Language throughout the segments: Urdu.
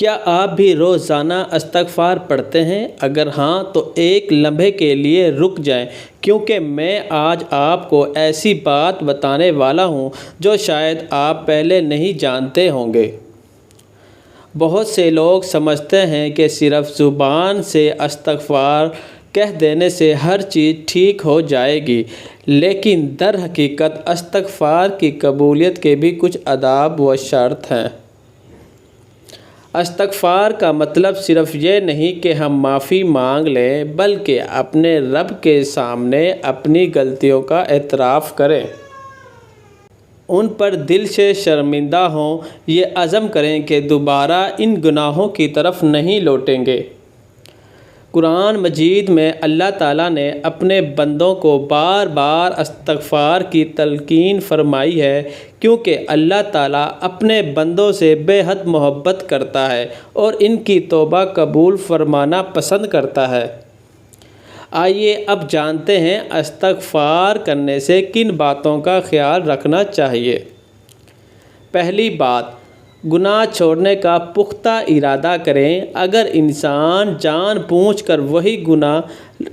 کیا آپ بھی روزانہ استغفار پڑھتے ہیں؟ اگر ہاں تو ایک لمحے کے لیے رک جائیں، کیونکہ میں آج آپ کو ایسی بات بتانے والا ہوں جو شاید آپ پہلے نہیں جانتے ہوں گے۔ بہت سے لوگ سمجھتے ہیں کہ صرف زبان سے استغفار کہہ دینے سے ہر چیز ٹھیک ہو جائے گی، لیکن در حقیقت استغفار کی قبولیت کے بھی کچھ آداب و شرط ہیں۔ استغفار کا مطلب صرف یہ نہیں کہ ہم معافی مانگ لیں، بلکہ اپنے رب کے سامنے اپنی غلطیوں کا اعتراف کریں، ان پر دل سے شرمندہ ہوں، یہ عزم کریں کہ دوبارہ ان گناہوں کی طرف نہیں لوٹیں گے۔ قرآن مجید میں اللہ تعالیٰ نے اپنے بندوں کو بار بار استغفار کی تلقین فرمائی ہے، کیونکہ اللہ تعالیٰ اپنے بندوں سے بے حد محبت کرتا ہے اور ان کی توبہ قبول فرمانا پسند کرتا ہے۔ آئیے اب جانتے ہیں استغفار کرنے سے کن باتوں کا خیال رکھنا چاہیے۔ پہلی بات، گناہ چھوڑنے کا پختہ ارادہ کریں۔ اگر انسان جان بوجھ کر وہی گناہ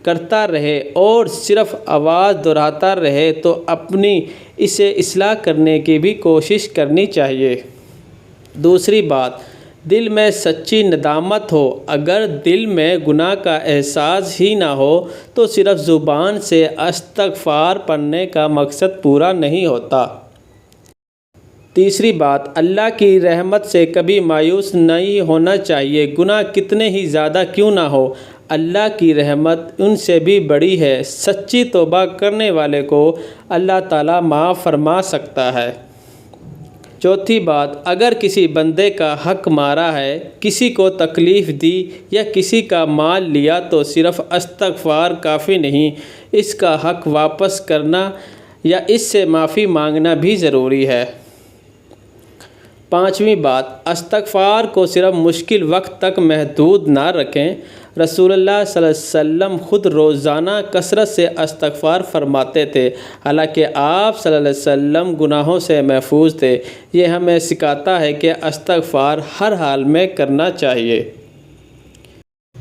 کرتا رہے اور صرف آواز دہراتا رہے تو اپنی اسے اصلاح کرنے کی بھی کوشش کرنی چاہیے۔ دوسری بات، دل میں سچی ندامت ہو۔ اگر دل میں گناہ کا احساس ہی نہ ہو تو صرف زبان سے استغفار پڑھنے کا مقصد پورا نہیں ہوتا۔ تیسری بات، اللہ کی رحمت سے کبھی مایوس نہیں ہونا چاہیے۔ گناہ کتنے ہی زیادہ کیوں نہ ہو، اللہ کی رحمت ان سے بھی بڑی ہے۔ سچی توبہ کرنے والے کو اللہ تعالیٰ معاف فرما سکتا ہے۔ چوتھی بات، اگر کسی بندے کا حق مارا ہے، کسی کو تکلیف دی یا کسی کا مال لیا تو صرف استغفار کافی نہیں، اس کا حق واپس کرنا یا اس سے معافی مانگنا بھی ضروری ہے۔ پانچویں بات، استغفار کو صرف مشکل وقت تک محدود نہ رکھیں۔ رسول اللہ صلی اللہ علیہ وسلم خود روزانہ کثرت سے استغفار فرماتے تھے، حالانکہ آپ صلی اللہ علیہ وسلم گناہوں سے محفوظ تھے۔ یہ ہمیں سکھاتا ہے کہ استغفار ہر حال میں کرنا چاہیے۔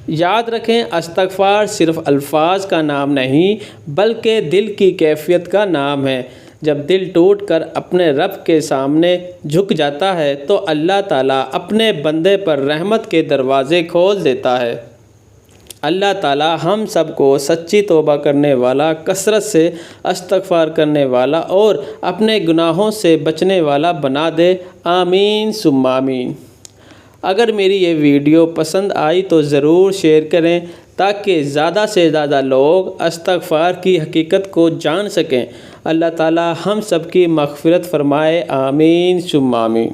یاد رکھیں، استغفار صرف الفاظ کا نام نہیں بلکہ دل کی کیفیت کا نام ہے۔ جب دل ٹوٹ کر اپنے رب کے سامنے جھک جاتا ہے تو اللہ تعالیٰ اپنے بندے پر رحمت کے دروازے کھول دیتا ہے۔ اللہ تعالیٰ ہم سب کو سچی توبہ کرنے والا، کثرت سے استغفار کرنے والا اور اپنے گناہوں سے بچنے والا بنا دے۔ آمین ثم آمین۔ اگر میری یہ ویڈیو پسند آئی تو ضرور شیئر کریں تاکہ زیادہ سے زیادہ لوگ استغفار کی حقیقت کو جان سکیں۔ اللہ تعالیٰ ہم سب کی مغفرت فرمائے۔ آمین ثم آمین۔